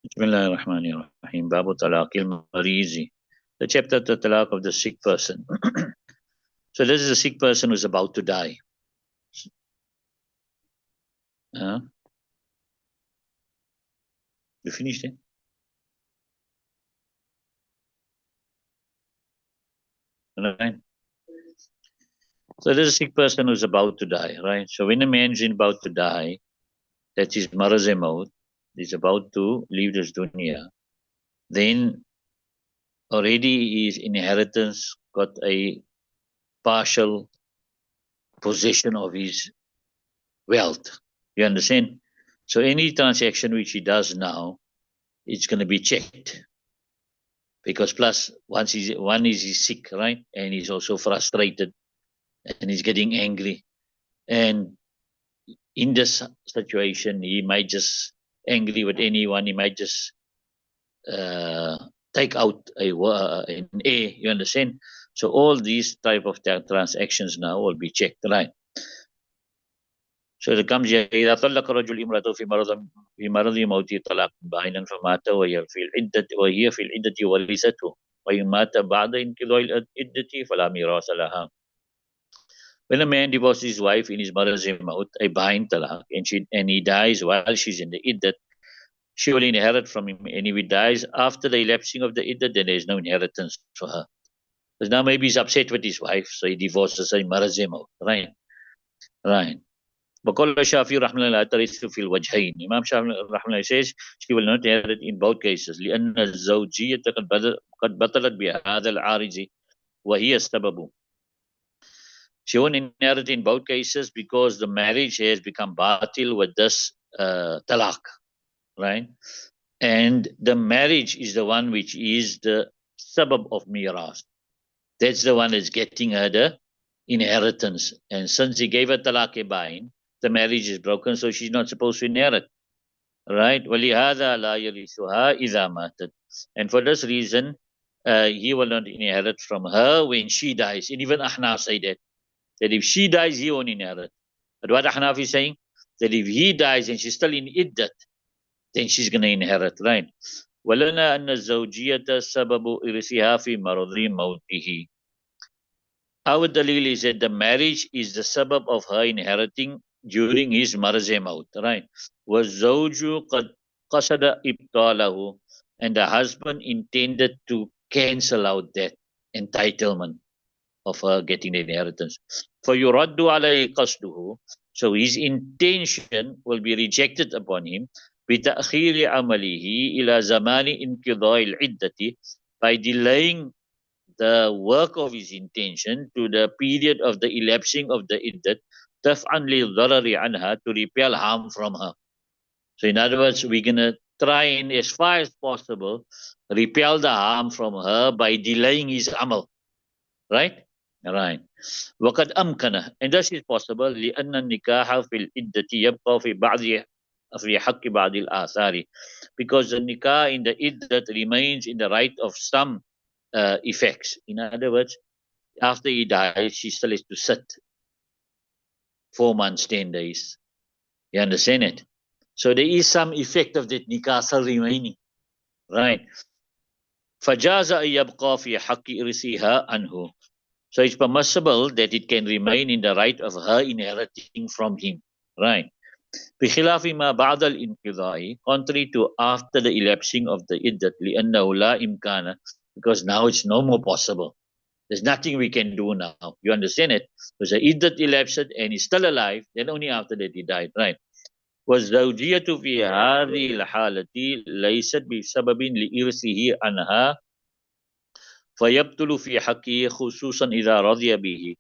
Bismillahirrahmanirrahim. Babu Talaqil Marizi. The chapter the talaq of the sick person. So this is a sick person who's about to die. You finished it? Right. So there's a sick person who's about to die, right? So when a man's about to die, that is maraz maut, is about to leave this dunya, then already his inheritance got a partial possession of his wealth. You understand? So any transaction which he does now, it's going to be checked. Because plus, he's sick, right? And he's also frustrated and he's getting angry. And in this situation, he might just angry with anyone. He might just take out an A, you understand? So all these type of transactions now will be checked, right? So it comes here إذا طلق الرجل امرأته في مرض موته طلاق باينا فمات وهي في العدة ورثته وإن مات بعد انقضاء العدة فلا ميراث لها. When a man divorces his wife in his mother's maut, a bain talaq, and he dies while she's in the iddat, she will inherit from him. And if he dies after the elapsing of the iddat, then there is no inheritance for her. Because now maybe he's upset with his wife, so he divorces her in mother's maut. Right. Right. وقال الشافعي رحمه الله لا ترث في الوجهين. Imam Shafi رحمه الله says she will not inherit in both cases لأن الزوجية قد بطلت بهذا العارض وهي السبب. She won't inherit in both cases because the marriage has become batil with this talaq, right? And the marriage is the one which is the sabab of miras. That's the one that's getting her the inheritance. And since he gave her talaq-e-bain, the marriage is broken, so she's not supposed to inherit, right? وَلِهَذَا لَا يَرِثُهَا إِذَا مَاتَتْ. And for this reason, he will not inherit from her when she dies. And even Ahnaf say that if she dies, he won't inherit. But what Ahnaf is saying, that if he dies and she's still in iddat, then she's going to inherit, right? وَلَنَا أَنَّ الزَّوْجِيَةَ سَبَبُ إِرْثِهَا فِي مَرَضِ مَوْتِهِ. Our dalil is that the marriage is the sabab of her inheriting during his marz maut, right? وَالزَّوْجُ قَدْ قَصَدَ إِبْطَالَهُ. And the husband intended to cancel out that entitlement of her getting the inheritance. فَيُرَدُّ عَلَيْهِ قَصْدُهُ. So his intention will be rejected upon him بِتَأْخِيرِ عَمَلِهِ إِلَى زَمَانِ انْقِضَاءِ الْعِدَّةِ, by delaying the work of his intention to the period of the elapsing of the iddat, تَفْعًا لِلضَّرَرِ عَنْهَا, to repel harm from her. So in other words, we're going to try and, as far as possible, repel the harm from her by delaying his amal. Right? Right. وقد أمكنه, and this is possible لأن النكاح في العدة يبقى في حق بعض الآثار, because the nikah in the iddat remains in the right of some effects. In other words, after he dies, she still has to sit 4 months, 10 days. You understand it? So there is some effect of that nikah still remaining. Right. فجاز أن يبقى في حق إرثها عنه. So it's permissible that it can remain in the right of her inheriting from him. Right. بخلاف ما بعد الانقضاء, contrary to after the elapsing of the iddat, لأنه لا إمكان, because now it's no more possible. There's nothing we can do now. You understand it? Because the iddat elapsed and he's still alive, then only after that he died. Right. والزوجية في هذه الحالة ليست بسبب لإرثه عنها فيبطل في حقه خصوصا إذا رضي به.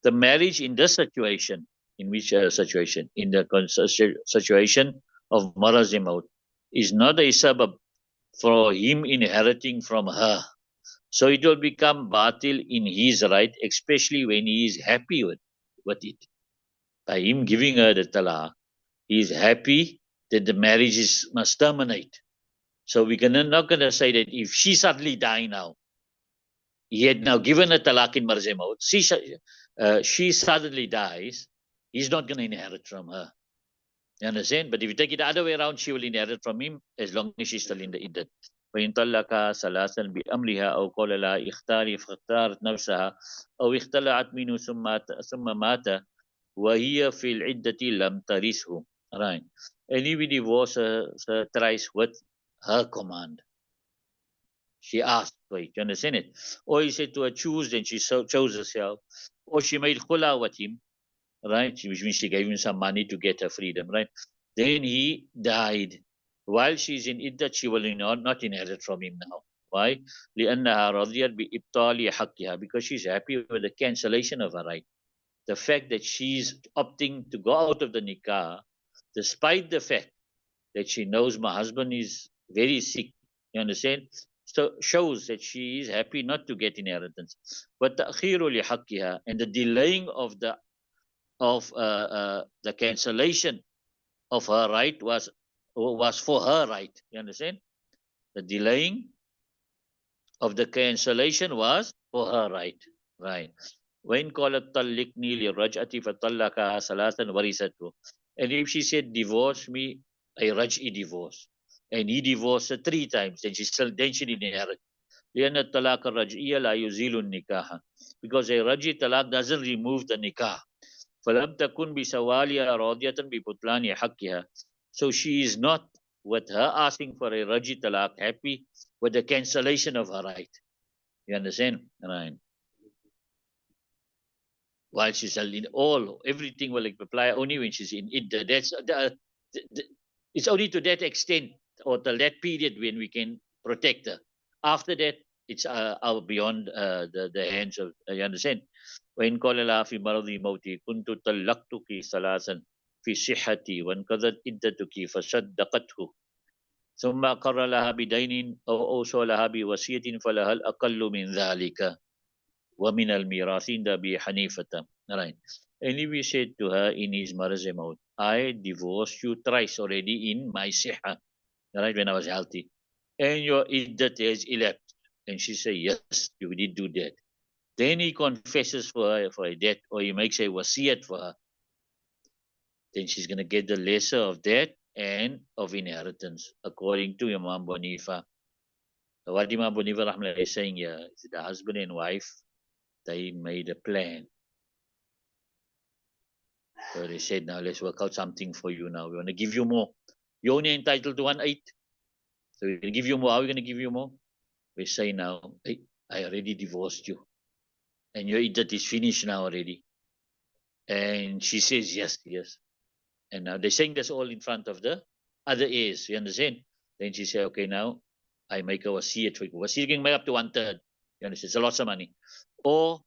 The marriage in this situation, in which situation? In the situation of maraz maut, is not a sabab for him inheriting from her. So it will become batil in his right, especially when he is happy with it. By him giving her the talaq, he is happy that the marriage must terminate. So we're not going to say that if she suddenly die now, he had now given a talaq in marz maut, she suddenly dies, he's not going to inherit from her. You understand? But if you take it the other way around, she will inherit from him as long as she's still in the iddat. فإن طلقها ثلاثا بأمرها أو قال لها اختاري فاختارت نفسها أو اختلعت منه ثم مات وهي في العدة لم ترثه. Right. And if we divorce her thrice with her command, she asked for it. You understand it? Or he said to her, choose, then she chose herself. Or she made khula with him, right? Which means she gave him some money to get her freedom, right? Then he died. While she's in iddat, she will not inherit from him now. Why? لأنها رضيت بإبطال حقها, because she's happy with the cancellation of her right. The fact that she's opting to go out of the nikah, despite the fact that she knows my husband is very sick, you understand? So shows that she is happy not to get inheritance. But تأخير لحقها, and the delaying of the cancellation of her right was for her right. You understand? The delaying of the cancellation was for her right. Right. وإن قالت طلقني للرجعة فطلقها ثلاثا ورثته. And if she said divorce me, a raj'i divorce, and he divorced her 3 times, then she didn't inherit. لأن الطلاق الرجعية لا يزيل النكاح, because a raj'i talaq doesn't remove the nikah. فلم تكن بسوالها راضية ببطلان حقها. So she is not, with her asking for a raj'i talaq, happy with the cancellation of her right. You understand? Right. While she's in everything will apply only when she's in it. It's only to that extent or to that period when we can protect her. After that, it's out beyond the hands of, you understand? وإن قال لها في مرض موتي كنت طلقتك ثلاثا في صحتي وانقضت عدتك فصدقته ثم أقر لها بدين أو أوصى لها بوصية فلها الأقل من ذلك ومن الميراث عند أبي حنيفة. Right. And if he said to her in his marriage mode, I divorced you thrice already in my siha, right, when I was healthy, and your iddat has elapsed. And she said, yes, you did do that. Then he confesses for a debt, or he makes a wasiyat for her. Then she's going to get the lesser of that and of inheritance, according to Imam Bonifa. What Imam Bonifa Rahman is saying here is the husband and wife, they made a plan. So they said, now let's work out something for you now. We want to give you more. You're only entitled to 1/8. So we're going to give you more. How are we going to give you more? We say now, hey, I already divorced you. And your iddat is finished now already. And she says, yes, yes. And now they're saying this all in front of the other heirs. You understand? Then she said, okay, now I make a wasiyat for you. Wasiyat can make up to 1/3. You understand? It's a lot of money. Or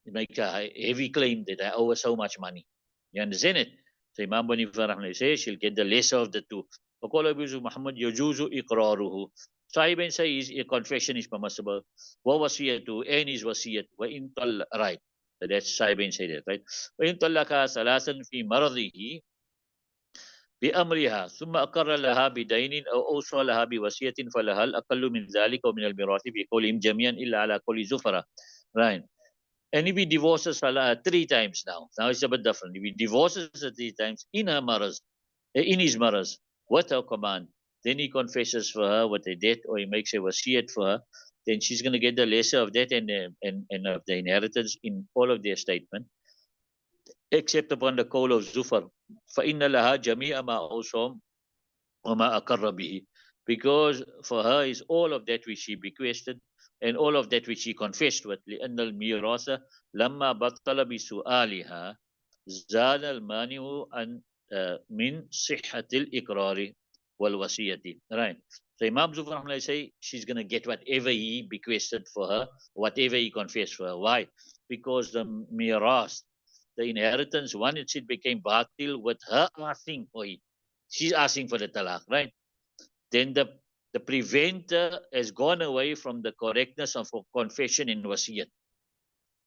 you make a heavy claim that I owe her so much money. You understand it? So Imam Bani Farah says she'll get the lesser of the two. وقال أبو محمد يجوز إقراره. Sahib and say a confession is permissible. ووصيته and his wasiyat. وإن طل right. So that's Sahib and say that, right? وإن طلقها ثلاثا في مرضه بأمرها ثم أقر لها بدين أو أوصى لها بوصية فلها الأقل من ذلك ومن الميراث بقولهم جميعا إلا على قول زفرة. Right. And if he divorces her 3 times now it's a bit different. If he divorces her 3 times in her maras, in his maras, with her command, then he confesses for her what a debt, or he makes a wasiyat for her, then she's going to get the lesser of that and of the inheritance in all of their statement, except upon the call of Zufar. فَإِنَّ لَهَا جَمِيعَ مَا أَوْصَمْ وَمَا أَقَرَّ بِهِ. Because for her is all of that which she bequested and all of that which she confessed with. لأن الميراث لما بطل بسؤالها زال المانع عن من صحة الإقرار والوصية. Right. So Imam Zufar Rahman say she's going to get whatever he bequested for her, whatever he confessed for her. Why? Because the miras, the inheritance, once it became batil with her asking for it. She's asking for the talaq, right? Then the preventer has gone away from the correctness of confession in wasiyat,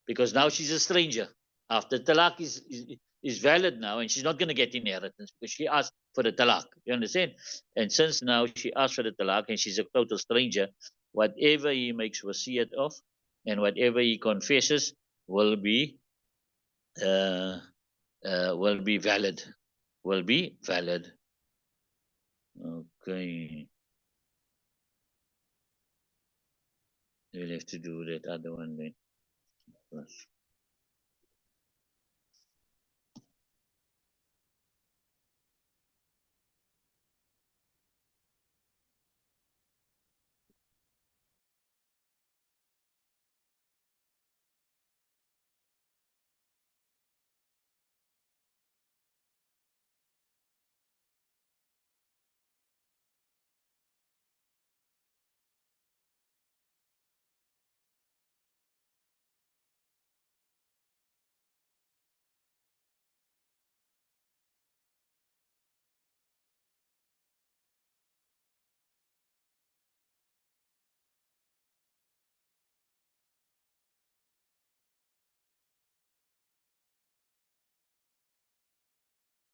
because now she's a stranger. After talaq is valid now, and she's not going to get inheritance because she asked for the talaq. You understand? And since now she asked for the talaq and she's a total stranger, whatever he makes wasiyat of and whatever he confesses will be valid, will be valid. Okay. We'll have to do that other one then.